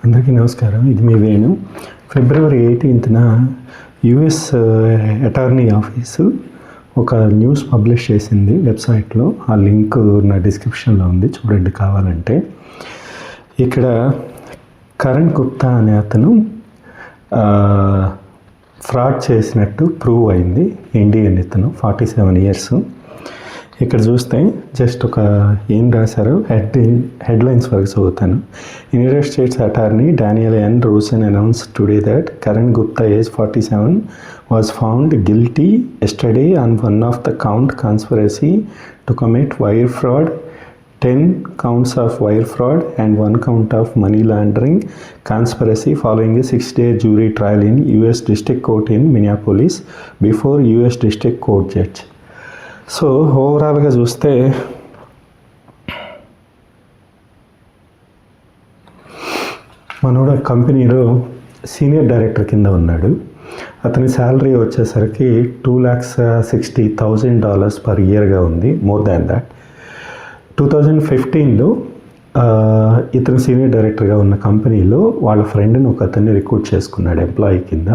అందరికీ నమస్కారం. ఇది మీ వేణు. ఫిబ్రవరి 18న యుఎస్ అటార్నీ ఆఫీసు ఒక న్యూస్ పబ్లిష్ చేసింది వెబ్సైట్లో. ఆ లింక్ నా డిస్క్రిప్షన్లో ఉంది, చూడండి కావాలంటే. ఇక్కడ కరణ్ గుప్తా అనే అతను ఫ్రాడ్ చేసినట్టు ప్రూవ్ అయింది. ఇండియన్ ఇతను, 47 years. ఇక్కడ చూస్తే జస్ట్ ఒక ఏం రాశారు, హెడ్లైన్స్ వరకు చదువుతాను. United States attorney Daniel N Rosen announced today that Karan Gupta, age 47, was found guilty yesterday on one of the count conspiracy to commit wire fraud, 10 counts of wire fraud and 1 count of money laundering conspiracy following a 6-day jury trial in US District Court in Minneapolis before US District Court judge. So ఓవరాల్గా చూస్తే మనోడు కంపెనీలో senior director కింద ఉన్నాడు. అతని salary వచ్చేసరికి $2,60,000 per yearగా ఉంది, more than that. 2015లో ఇతను సీనియర్ డైరెక్టర్గా ఉన్న కంపెనీలో వాళ్ళ ఫ్రెండ్ని ఒక అతన్ని రిక్రూట్ చేసుకున్నాడు ఎంప్లాయీ కింద.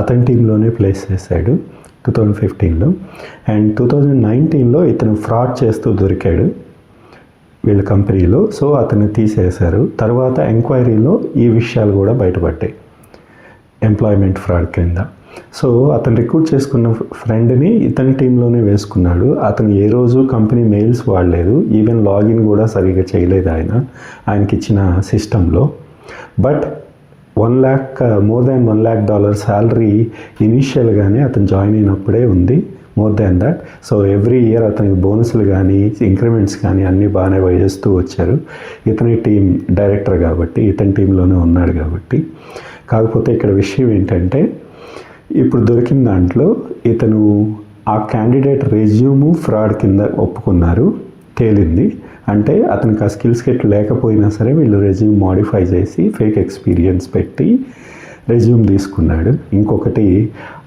అతని టీంలోనే ప్లేస్ చేశాడు 2015లో. అండ్ 2019లో ఇతను ఫ్రాడ్ చేస్తూ దొరికాడు వీళ్ళ కంపెనీలో. సో అతన్ని తీసేశారు. తర్వాత ఎంక్వైరీలో ఈ విషయాలు కూడా బయటపడ్డాయి, ఎంప్లాయ్మెంట్ ఫ్రాడ్ కింద. సో అతను రిక్రూట్ చేసుకున్న ఫ్రెండ్ని ఇతని టీంలోనే వేసుకున్నాడు. అతను ఏ రోజు కంపెనీ మెయిల్స్ వాడలేదు, ఈవెన్ లాగిన్ కూడా సరిగ్గా చేయలేదు ఆయనకి ఇచ్చిన సిస్టంలో. But more than $1 lakh salary ఇనీషియల్గానే అతను జాయిన్ అయినప్పుడే ఉంది, more than that. So every year అతనికి బోనస్లు కానీ ఇంక్రిమెంట్స్ కానీ అన్నీ బాగానే వేస్తూ వచ్చారు. ఇతని టీం డైరెక్టర్ కాబట్టి, ఇతని టీంలోనే ఉన్నాడు కాబట్టి. కాకపోతే ఇక్కడ విషయం ఏంటంటే, ఇప్పుడు దొరికిన దాంట్లో ఇతను ఆ క్యాండిడేట్ రెజ్యూము ఫ్రాడ్ కింద ఒప్పుకున్నారు, తేలింది. అంటే అతనికి ఆ స్కిల్స్ కిట్ లేకపోయినా సరే వీళ్ళు రెజ్యూమ్ మోడిఫై చేసి ఫేక్ ఎక్స్పీరియన్స్ పెట్టి రెజ్యూమ్ తీసుకున్నాడు. ఇంకొకటి,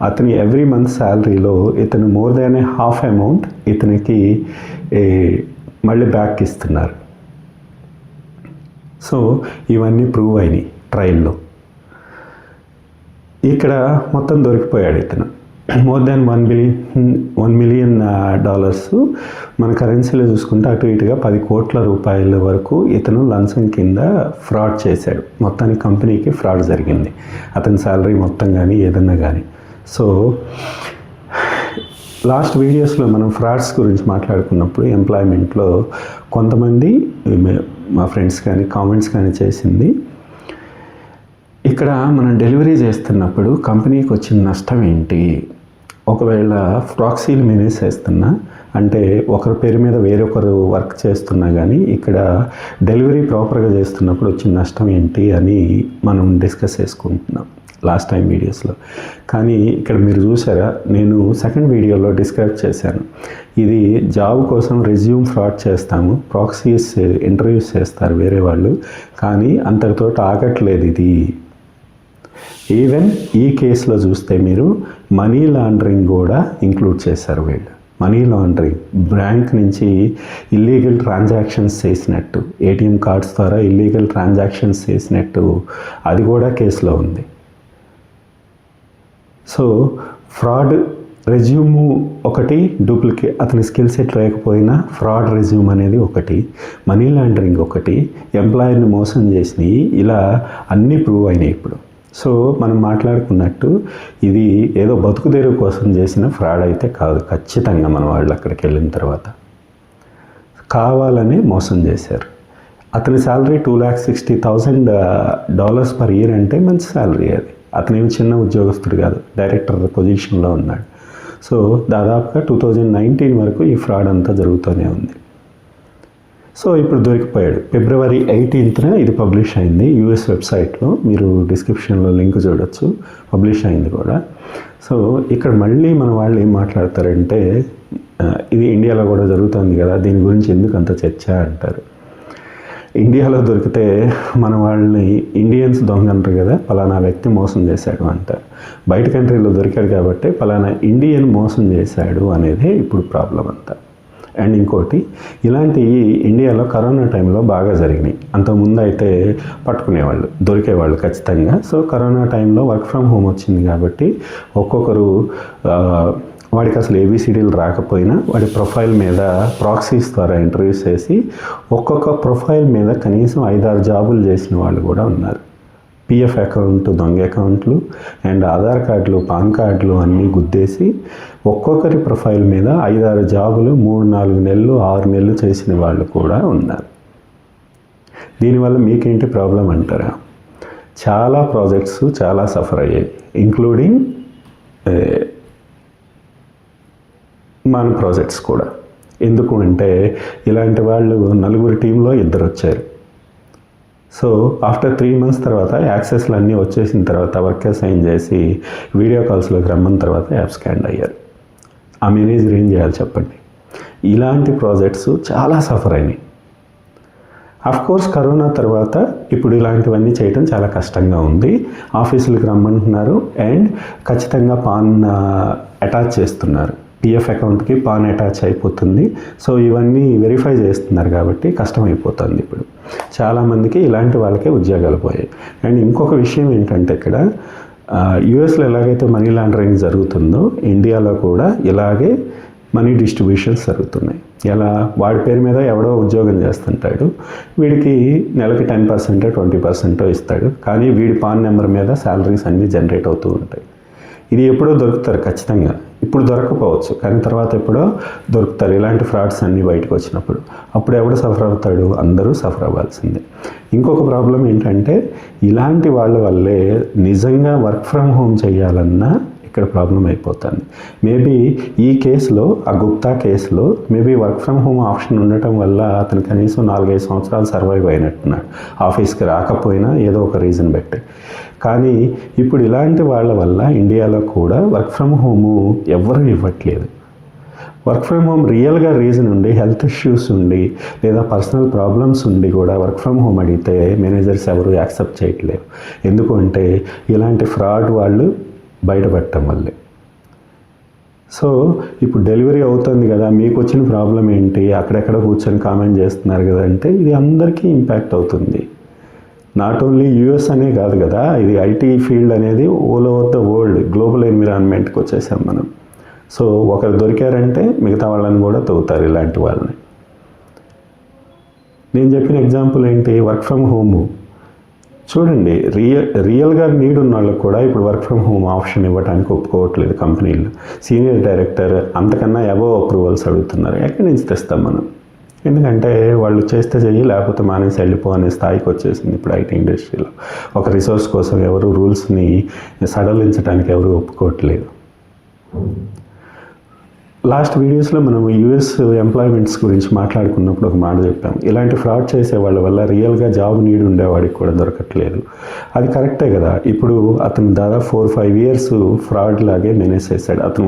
అతని ఎవ్రీ మంత్ శాలరీలో ఇతను మోర్ దాన్ హాఫ్ అమౌంట్ ఇతనికి మళ్ళీ బ్యాక్ ఇస్తున్నారు. సో ఇవన్నీ ప్రూవ్ అయినాయి ట్రయల్లో. ఇక్కడ మొత్తం దొరికిపోయాడు ఇతను. మోర్ దాన్ $1 million మన కరెన్సీలో చూసుకుంటే అటు ఇటుగా 10 కోట్ల రూపాయల వరకు ఇతను లంచం కింద ఫ్రాడ్ చేశాడు. మొత్తానికి కంపెనీకి ఫ్రాడ్ జరిగింది, అతని శాలరీ మొత్తం కానీ ఏదన్నా కానీ. సో లాస్ట్ వీడియోస్లో మనం ఫ్రాడ్స్ గురించి మాట్లాడుకున్నప్పుడు ఎంప్లాయ్మెంట్లో కొంతమంది మా ఫ్రెండ్స్ కానీ కామెంట్స్ కానీ చేసింది, ఇక్కడ మనం డెలివరీ చేస్తున్నప్పుడు కంపెనీకి వచ్చిన నష్టం ఏంటి? ఒకవేళ ప్రాక్సీలు మేనేజ్ చేస్తున్నా, అంటే ఒకరి పేరు మీద వేరొకరు వర్క్ చేస్తున్నా కానీ ఇక్కడ డెలివరీ ప్రాపర్గా చేస్తున్నప్పుడు వచ్చిన నష్టం ఏంటి అని మనం డిస్కస్ చేసుకుంటున్నాం లాస్ట్ టైం వీడియోస్లో. కానీ ఇక్కడ మీరు చూసారా, నేను సెకండ్ వీడియోలో డిస్క్రైబ్ చేశాను. ఇది జాబ్ కోసం రెజ్యూమ్ ఫ్రాడ్ చేస్తాము, ప్రాక్సీస్ ఇంటర్వ్యూస్ చేస్తారు వేరే వాళ్ళు, కానీ అంతటితో ఆగట్లేదు ఇది. ఈవెన్ ఈ కేసులో చూస్తే మీరు మనీ లాండరింగ్ కూడా ఇంక్లూడ్ చేశారు వీళ్ళు. మనీ లాండరింగ్, బ్యాంక్ నుంచి ఇల్లీగల్ ట్రాన్సాక్షన్స్ చేసినట్టు, ఏటీఎం కార్డ్స్ ద్వారా ఇల్లీగల్ ట్రాన్సాక్షన్స్ చేసినట్టు అది కూడా కేసులో ఉంది. సో ఫ్రాడ్ రెజ్యూము ఒకటి, డూప్లికేట్ అతని స్కిల్ సెట్ లేకపోయినా ఫ్రాడ్ రెజ్యూమ్ అనేది ఒకటి, మనీ లాండరింగ్ ఒకటి, ఎంప్లాయర్ని మోసం చేసినవి, ఇలా అన్నీ ప్రూవ్ అయినాయి ఇప్పుడు. సో మనం మాట్లాడుకున్నట్టు ఇది ఏదో బతుకుదేరు కోసం చేసిన ఫ్రాడ్ అయితే కాదు. ఖచ్చితంగా మన వాళ్ళు అక్కడికి వెళ్ళిన తర్వాత కావాలని మోసం చేశారు. అతని శాలరీ $2,60,000 per year అంటే మంచి శాలరీ అది. అతనేమి చిన్న ఉద్యోగస్తుడు కాదు, డైరెక్టర్ పొజిషన్లో ఉన్నాడు. సో దాదాపుగా 2019 వరకు ఈ ఫ్రాడ్ అంతా జరుగుతూనే ఉంది. సో ఇప్పుడు దొరికిపోయాడు. ఫిబ్రవరి 18న ఇది పబ్లిష్ అయింది యూఎస్ వెబ్సైట్లో, మీరు డిస్క్రిప్షన్లో లింక్ చూడొచ్చు, పబ్లిష్ అయింది కూడా. సో ఇక్కడ మళ్ళీ మన వాళ్ళు ఏం మాట్లాడతారంటే, ఇది ఇండియాలో కూడా జరుగుతుంది కదా, దీని గురించి ఎందుకు అంత చర్చ అంటారు. ఇండియాలో దొరికితే మన వాళ్ళని ఇండియన్స్ దొంగంటారు కదా, పలానా వ్యక్తి మోసం చేశాడు అంటారు. బయట కంట్రీలో దొరికాడు కాబట్టి పలానా ఇండియన్ మోసం చేశాడు అనేది ఇప్పుడు ప్రాబ్లం అంతా. అండ్ ఇంకోటి ఇలాంటివి ఇండియాలో కరోనా టైంలో బాగా జరిగినాయి. అంతకుముందు అయితే పట్టుకునేవాళ్ళు, దొరికేవాళ్ళు ఖచ్చితంగా. సో కరోనా టైంలో వర్క్ ఫ్రమ్ హోమ్ వచ్చింది కాబట్టి ఒక్కొక్కరు వాడికి అసలు ఏబిసిడీలు రాకపోయినా వాడి ప్రొఫైల్ మీద ప్రాక్సీస్ ద్వారా ఇంటర్వ్యూస్ చేసి ఒక్కొక్క ప్రొఫైల్ మీద కనీసం 5-6 జాబులు చేసిన వాళ్ళు కూడా ఉన్నారు. పిఎఫ్ అకౌంట్, దొంగ అకౌంట్లు అండ్ ఆధార్ కార్డులు, పాన్ కార్డులు అన్నీ గుద్దేసి ఒక్కొక్కరి ప్రొఫైల్ మీద 5-6 జాబులు 3-4 నెలలు 6 నెలలు చేసిన వాళ్ళు కూడా ఉన్నారు. దీనివల్ల మీకేంటి ప్రాబ్లం అంటారా? చాలా ప్రాజెక్ట్స్ చాలా సఫర్ అయ్యాయి, ఇంక్లూడింగ్ మన ప్రాజెక్ట్స్ కూడా. ఎందుకు అంటే ఇలాంటి వాళ్ళు 4 టీంలో 2 వచ్చారు. సో ఆఫ్టర్ 3 months తర్వాత యాక్సెస్లు అన్నీ వచ్చేసిన తర్వాత వర్క్ అసైన్ చేసి వీడియో కాల్స్లోకి రమ్మన్న తర్వాత యాప్ స్కాన్ అయ్యారు. ఆ మేనేజర్ ఏం చేయాలి చెప్పండి? ఇలాంటి ప్రాజెక్ట్స్ చాలా సఫర్ అయినాయి. కోర్స్ కరోనా తర్వాత ఇప్పుడు ఇలాంటివన్నీ చేయడం చాలా కష్టంగా ఉంది. ఆఫీసులకు రమ్మంటున్నారు అండ్ ఖచ్చితంగా పాన్ అటాచ్ చేస్తున్నారు. పిఎఫ్ అకౌంట్కి పాన్ అటాచ్ అయిపోతుంది. సో ఇవన్నీ వెరిఫై చేస్తున్నారు కాబట్టి కష్టమైపోతుంది. ఇప్పుడు చాలామందికి ఇలాంటి వాళ్ళకే ఉద్యోగాలు పోయాయి. అండ్ ఇంకొక విషయం ఏంటంటే ఇక్కడ యూఎస్లో ఎలాగైతే మనీ లాండరింగ్ జరుగుతుందో ఇండియాలో కూడా ఇలాగే మనీ డిస్ట్రిబ్యూషన్స్ జరుగుతున్నాయి. ఎలా? వాడి పేరు మీద ఎవడో ఉద్యోగం చేస్తుంటాడు, వీడికి నెలకి 10% 20% ఇస్తాడు, కానీ వీడి పాన్ నెంబర్ మీద శాలరీస్ అన్నీ జనరేట్ అవుతూ ఉంటాయి. ఇది ఎప్పుడో దొరుకుతారు ఖచ్చితంగా, ఇప్పుడు దొరకపోవచ్చు కానీ తర్వాత ఎప్పుడో దొరుకుతారు ఇలాంటి ఫ్రాడ్స్ అన్నీ బయటకు వచ్చినప్పుడు. అప్పుడు ఎవడు సఫర్ అవుతాడు? అందరూ సఫర్ అవ్వాల్సిందే. ఇంకొక ప్రాబ్లం ఏంటంటే ఇలాంటి వాళ్ళ వల్లే నిజంగా వర్క్ ఫ్రమ్ హోమ్ చేయాలన్నా ఇక్కడ ప్రాబ్లం అయిపోతుంది. మేబీ ఈ కేసులో, ఆ గుప్తా కేసులో maybe work from home option ఉండటం వల్ల అతను కనీసం 4-5 సంవత్సరాలు సర్వైవ్ అయినట్టున్నాడు, ఆఫీస్కి రాకపోయినా ఏదో ఒక రీజన్ పెట్టి. కానీ ఇప్పుడు ఇలాంటి వాళ్ళ వల్ల ఇండియాలో కూడా వర్క్ ఫ్రమ్ హోము ఎవరు ఇవ్వట్లేదు. వర్క్ ఫ్రమ్ హోమ్ రియల్గా రీజన్ ఉండి, హెల్త్ ఇష్యూస్ ఉండి లేదా పర్సనల్ ప్రాబ్లమ్స్ ఉండి కూడా వర్క్ ఫ్రమ్ హోమ్ అడిగితే మేనేజర్స్ ఎవరు యాక్సెప్ట్ చేయట్లేదు. ఎందుకు అంటే ఇలాంటి ఫ్రాడ్ వాళ్ళు బయటపడటం వల్లే. సో ఇప్పుడు డెలివరీ అవుతుంది కదా, మీకు వచ్చిన ప్రాబ్లం ఏంటి, అక్కడెక్కడ కూర్చొని కామెంట్ చేస్తున్నారు కదా అంటే ఇది అందరికీ ఇంపాక్ట్ అవుతుంది. నాట్ ఓన్లీ యూఎస్ అనే కాదు కదా, ఇది ఐటీ ఫీల్డ్ అనేది all over the world global ఎన్విరాన్మెంట్కి వచ్చేసాం మనం. సో ఒకరు దొరికారంటే మిగతా వాళ్ళని కూడా తవ్వుతారు ఇలాంటి వాళ్ళని. నేను చెప్పిన ఎగ్జాంపుల్ ఏంటి? వర్క్ ఫ్రమ్ హోము చూడండి, రియల్గా నీడ్ ఉన్న వాళ్ళకి కూడా ఇప్పుడు వర్క్ ఫ్రమ్ హోమ్ ఆప్షన్ ఇవ్వడానికి ఒప్పుకోవట్లేదు కంపెనీలు. సీనియర్ డైరెక్టర్ అంతకన్నా అబవ్ అప్రూవల్స్ అడుగుతున్నారు. ఎక్కడి నుంచి తెస్తాం మనం? ఎందుకంటే వాళ్ళు చేస్తే చెయ్యి, లేకపోతే మానేసి వెళ్ళిపో అనే స్థాయికి వచ్చేసింది ఇప్పుడు ఐటీ ఇండస్ట్రీలో. ఒక రిసోర్స్ కోసం ఎవరు రూల్స్ని సడలించడానికి ఎవరు ఒప్పుకోవట్లేదు. లాస్ట్ వీడియోస్లో మనం యూఎస్ ఎంప్లాయ్మెంట్స్ గురించి మాట్లాడుకున్నప్పుడు ఒక మాట చెప్పాం, ఇలాంటి ఫ్రాడ్ చేసే వాళ్ళ వల్ల రియల్గా జాబ్ నీడ్ ఉండేవాడికి కూడా దొరకట్లేదు. అది కరెక్టే కదా. ఇప్పుడు అతను దాదాపు 4-5 years ఫ్రాడ్ లాగే మేనేజ్ చేశాడు. అతను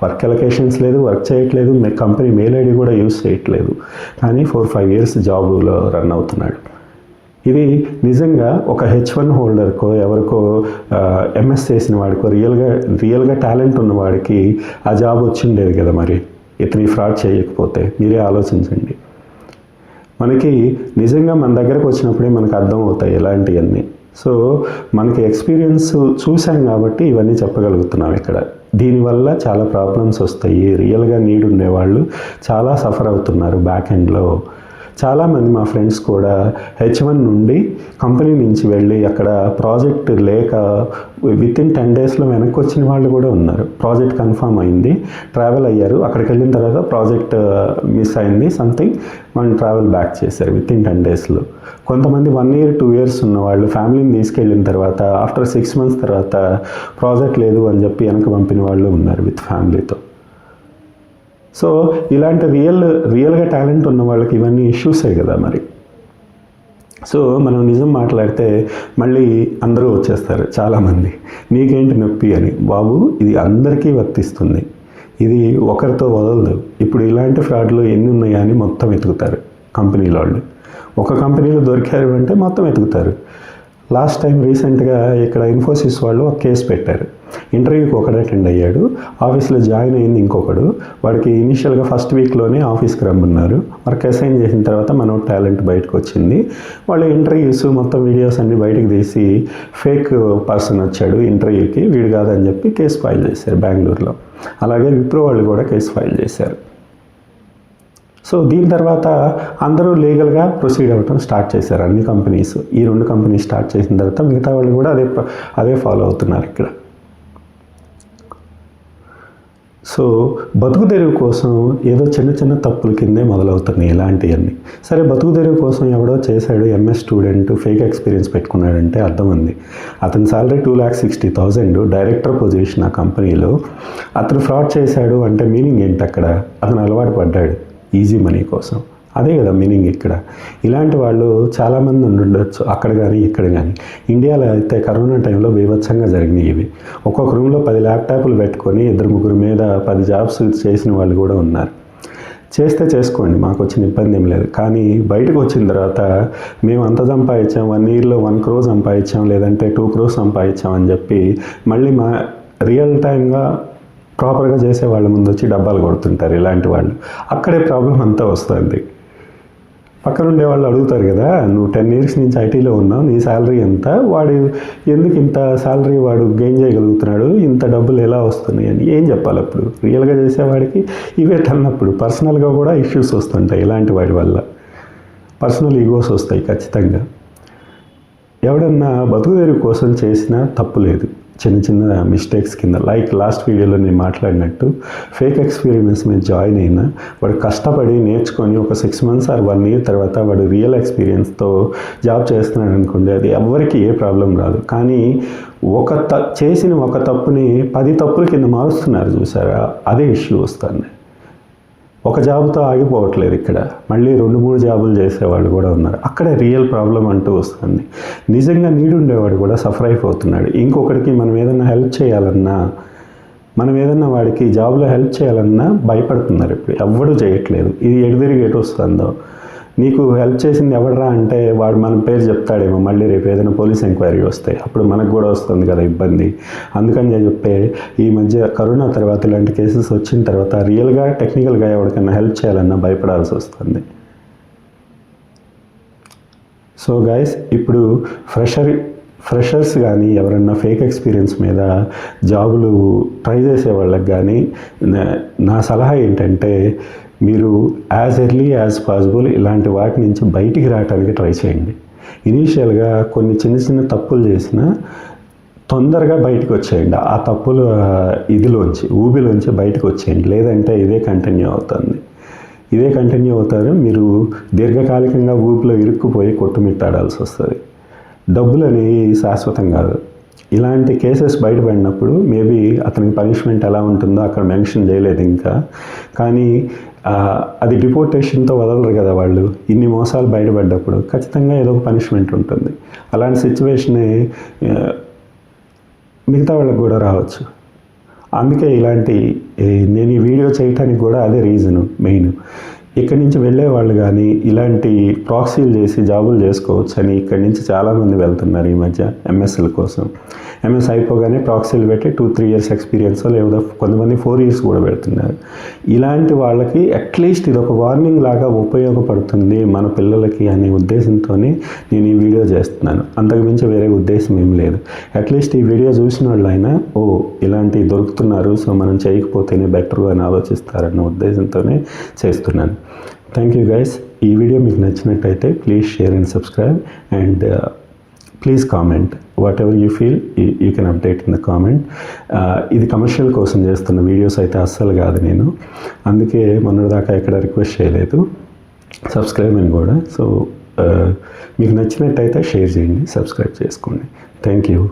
వర్క్ అలొకేషన్స్ లేదు, వర్క్ చేయట్లేదు, కంపెనీ మెయిల్ ఐడి కూడా యూజ్ చేయట్లేదు, కానీ 4-5 years జాబ్లో రన్ అవుతున్నాడు. ఇది నిజంగా ఒక H1 హోల్డర్కో ఎవరికో ఎంఎస్ చేసిన వాడికో రియల్గా టాలెంట్ ఉన్నవాడికి ఆ జాబ్ వచ్చిండేది కదా. మరి ఇతని ఫ్రాడ్ చేయకపోతే మీరే ఆలోచించండి. మనకి నిజంగా మన దగ్గరకు వచ్చినప్పుడే మనకు అర్థం అవుతాయి ఇలాంటివన్నీ. సో మనకి ఎక్స్పీరియన్స్ చూసాం కాబట్టి ఇవన్నీ చెప్పగలుగుతున్నాం ఇక్కడ. దీనివల్ల చాలా ప్రాబ్లమ్స్ వస్తాయి. రియల్గా నీడ్ ఉండేవాళ్ళు చాలా సఫర్ అవుతున్నారు బ్యాక్ ఎండ్లో. చాలామంది మా ఫ్రెండ్స్ కూడా H1 నుండి కంపెనీ నుంచి వెళ్ళి అక్కడ ప్రాజెక్ట్ లేక వితిన్ 10 daysలో వెనక్కి వచ్చిన వాళ్ళు కూడా ఉన్నారు. ప్రాజెక్ట్ కన్ఫర్మ్ అయింది, ట్రావెల్ అయ్యారు, అక్కడికి వెళ్ళిన తర్వాత ప్రాజెక్ట్ మిస్ అయింది సంథింగ్, మనం ట్రావెల్ బ్యాక్ చేశారు వితిన్ 10 daysలో. కొంతమంది 1 year 2 years ఉన్న వాళ్ళు ఫ్యామిలీని తీసుకెళ్ళిన తర్వాత ఆఫ్టర్ 6 months తర్వాత ప్రాజెక్ట్ లేదు అని చెప్పి వెనక్కి పంపిన వాళ్ళు ఉన్నారు విత్ ఫ్యామిలీతో. సో ఇలాంటి రియల్గా టాలెంట్ ఉన్న వాళ్ళకి ఇవన్నీ ఇష్యూసే కదా మరి. సో మనం నిజం మాట్లాడితే మళ్ళీ అందరూ వచ్చేస్తారు చాలామంది, నీకేంటి నొప్పి అని. బాబు ఇది అందరికీ వర్తిస్తుంది, ఇది ఒకరితో వదలదు. ఇప్పుడు ఇలాంటి ఫ్రాడ్లు ఎన్ని ఉన్నాయా అని మొత్తం వెతుకుతారు కంపెనీల వాళ్ళు. ఒక కంపెనీలో దొరికారు అంటే మొత్తం వెతుకుతారు. లాస్ట్ టైం రీసెంట్గా ఇక్కడ ఇన్ఫోసిస్ వాళ్ళు ఒక కేసు పెట్టారు. ఇంటర్వ్యూకి ఒకడు అటెండ్ అయ్యాడు, ఆఫీస్లో జాయిన్ అయింది ఇంకొకడు. వాడికి ఇనిషియల్గా ఫస్ట్ వీక్లోనే ఆఫీస్కి రమ్మన్నారు. వర్క్ అసైన్ చేసిన తర్వాత మన టాలెంట్ బయటకు వచ్చింది. వాళ్ళు ఇంటర్వ్యూస్ మొత్తం వీడియోస్ అన్నీ బయటకు తీసి ఫేక్ పర్సన్ వచ్చాడు ఇంటర్వ్యూకి, వీడు కాదని చెప్పి కేసు ఫైల్ చేశారు బెంగళూరులో. అలాగే విప్రో వాళ్ళు కూడా కేసు ఫైల్ చేశారు. సో దీని తర్వాత అందరూ లీగల్గా ప్రొసీడ్ అవ్వటం స్టార్ట్ చేశారు అన్ని కంపెనీస్. ఈ 2 కంపెనీస్ స్టార్ట్ చేసిన తర్వాత మిగతా వాళ్ళు కూడా అదే ఫాలో అవుతున్నారు ఇక్కడ. సో బతుకు తెరువు కోసం ఏదో చిన్న చిన్న తప్పుల కిందే మొదలవుతున్నాయి ఇలాంటివన్నీ. సరే, బతుకు తెరువు కోసం ఎవడో చేశాడు, ఎంఎస్ స్టూడెంట్ ఫేక్ ఎక్స్పీరియన్స్ పెట్టుకున్నాడంటే అర్థం ఉంది. అతని సాలరీ 2,60,000, డైరెక్టర్ పొజిషన్ ఆ కంపెనీలో. అతను ఫ్రాడ్ చేశాడు అంటే మీనింగ్ ఏంటి? అక్కడ అతను అలవాటు పడ్డాడు ఈజీ మనీ కోసం. అదే కదా మీనింగ్ ఇక్కడ. ఇలాంటి వాళ్ళు చాలామంది ఉండొచ్చు అక్కడ కానీ ఇక్కడ కానీ. ఇండియాలో అయితే కరోనా టైంలో బీభత్సంగా జరిగినాయి ఇవి. ఒక్కొక్క రూమ్లో 10 ల్యాప్టాప్లు పెట్టుకొని 2-3 మీద 10 జాబ్స్ చేసిన వాళ్ళు కూడా ఉన్నారు. చేస్తే చేసుకోండి, మాకు వచ్చిన ఇబ్బంది ఏం లేదు. కానీ బయటకు వచ్చిన తర్వాత మేము అంత సంపాదించాం, 1 ఇయర్లో 1 crore సంపాదించాం, లేదంటే 2 crores సంపాదించాం అని చెప్పి మళ్ళీ మా రియల్ టైమ్గా ప్రాపర్గా చేసే వాళ్ళ ముందు వచ్చి డబ్బాలు కొడుతుంటారు ఇలాంటి వాళ్ళు. అక్కడే ప్రాబ్లం అంతా వస్తుంది. పక్కన ఉండే వాళ్ళు అడుగుతారు కదా, నువ్వు 10 years నుంచి ఐటీలో ఉన్నావు, నీ శాలరీ ఎంత, వాడు ఎందుకు ఇంత శాలరీ వాడు గెయిన్ చేయగలుగుతున్నాడు, ఇంత డబ్బులు ఎలా వస్తున్నాయి అని ఏం చెప్పాలి? అప్పుడు రియల్గా చేసేవాడికి ఇవే తన్నప్పుడు పర్సనల్గా కూడా ఇష్యూస్ వస్తుంటాయి. ఇలాంటి వాడి వల్ల పర్సనల్ ఈగోస్ వస్తాయి ఖచ్చితంగా. ఎవడన్నా బతుకు తెరువు కోసం చేసినా తప్పు లేదు, చిన్న చిన్న మిస్టేక్స్ కింద. లైక్ లాస్ట్ వీడియోలో నేను మాట్లాడినట్టు ఫేక్ ఎక్స్పీరియన్స్ మీద జాయిన్ అయినా వాడు కష్టపడి నేర్చుకొని ఒక 6 months or 1 year తర్వాత వాడు రియల్ ఎక్స్పీరియన్స్తో జాబ్ చేస్తున్నాడు అనుకోండి, అది ఎవరికి ఏ ప్రాబ్లం రాదు. కానీ చేసిన ఒక తప్పుని 10 తప్పుల కింద మారుస్తున్నారు చూసారా, అదే ఇష్యూ వస్తుంది. ఒక జాబ్తో ఆగిపోవట్లేదు ఇక్కడ, మళ్ళీ 2-3 జాబులు చేసేవాళ్ళు కూడా ఉన్నారు. అక్కడే రియల్ ప్రాబ్లం అంటూ వస్తుంది. నిజంగా నీడుండేవాడు కూడా సఫర్ అయిపోతున్నాడు. ఇంకొకరికి మనం ఏదైనా హెల్ప్ చేయాలన్నా, మనం ఏదన్నా వాడికి జాబ్లో హెల్ప్ చేయాలన్నా భయపడుతున్నారు. ఇప్పుడు ఎవ్వడూ చేయట్లేదు. ఇది ఎటు వస్తుందో. నీకు హెల్ప్ చేసింది ఎవడరా అంటే వాడు మన పేరు చెప్తాడేమో, మళ్ళీ రేపు ఏదైనా పోలీస్ ఎంక్వైరీ వస్తాయి, అప్పుడు మనకు కూడా వస్తుంది కదా ఇబ్బంది. అందుకని చెప్పే ఈ మధ్య కరోనా తర్వాత ఇలాంటి కేసెస్ వచ్చిన తర్వాత రియల్గా టెక్నికల్గా ఎవరికైనా హెల్ప్ చేయాలన్నా భయపడాల్సి వస్తుంది. సో గైస్, ఇప్పుడు ఫ్రెషర్స్ కానీ ఎవరన్నా ఫేక్ ఎక్స్పీరియన్స్ మీద జాబులు ట్రై చేసే వాళ్ళకి కానీ నా సలహా ఏంటంటే, మీరు యాజ్ ఎర్లీ యాజ్ పాసిబుల్ ఇలాంటి వాటి నుంచి బయటికి రావడానికి ట్రై చేయండి. ఇనీషియల్గా కొన్ని చిన్న చిన్న తప్పులు చేసినా తొందరగా బయటకు వచ్చేయండి. ఆ తప్పులు ఊబిలోంచి బయటకు వచ్చేయండి. లేదంటే ఇదే కంటిన్యూ అవుతారు. మీరు దీర్ఘకాలికంగా ఊబిలో ఇరుక్కుపోయి కొట్టుమిట్టాడాల్సి వస్తుంది. డబ్బులు అనేవి శాశ్వతం కాదు. ఇలాంటి కేసెస్ బయటపడినప్పుడు మేబీ అతనికి పనిష్మెంట్ ఎలా ఉంటుందో అక్కడ మెన్షన్ చేయలేదు ఇంకా. కానీ అది డిపోర్టేషన్తో వదలరు కదా వాళ్ళు. ఇన్ని మోసాలు బయటపడ్డప్పుడు ఖచ్చితంగా ఏదో ఒక పనిష్మెంట్ ఉంటుంది. అలాంటి సిచ్యువేషనే మిగతా వాళ్ళకి కూడా రావచ్చు. అందుకే నేను ఈ వీడియో చేయడానికి కూడా అదే రీజను మెయిన్. ఇక్కడి నుంచి వెళ్ళే వాళ్ళు కానీ ఇలాంటి ప్రాక్సీలు చేసి జాబులు చేసుకోవచ్చు అని ఇక్కడి నుంచి చాలామంది వెళ్తున్నారు ఈ మధ్య ఎంఎస్ఎల్ కోసం. ఎంఎస్ అయిపోగానే ప్రాక్సీలు పెట్టి 2-3 years ఎక్స్పీరియన్స్, లేదా కొంతమంది 4 years కూడా పెడుతున్నారు. ఇలాంటి వాళ్ళకి అట్లీస్ట్ ఇది ఒక వార్నింగ్ లాగా ఉపయోగపడుతుంది మన పిల్లలకి అనే ఉద్దేశంతోనే నేను ఈ వీడియో చేస్తున్నాను. అంతకుమించి వేరే ఉద్దేశం ఏం లేదు. అట్లీస్ట్ ఈ వీడియో చూసిన వాళ్ళైనా ఇలాంటివి దొరుకుతున్నారు, సో మనం చేయకపోతేనే బెటర్ అని ఆలోచిస్తారన్న ఉద్దేశంతోనే చేస్తున్నాను. Thank you guys. ఈ వీడియో మీకు నచ్చినట్టయితే please share and subscribe and please comment what ever you feel, you can update in the comment. ఇది కమర్షియల్ కోసం చేస్తున్న వీడియోస్ అయితే అస్సలు కాదు నేను, అందుకే మొన్నటిదాకా ఎక్కడ రిక్వెస్ట్ చేయలేదు సబ్స్క్రైబ్ అని కూడా. సో మీకు నచ్చినట్టయితే షేర్ చేయండి, సబ్స్క్రైబ్ చేసుకోండి. Thank you.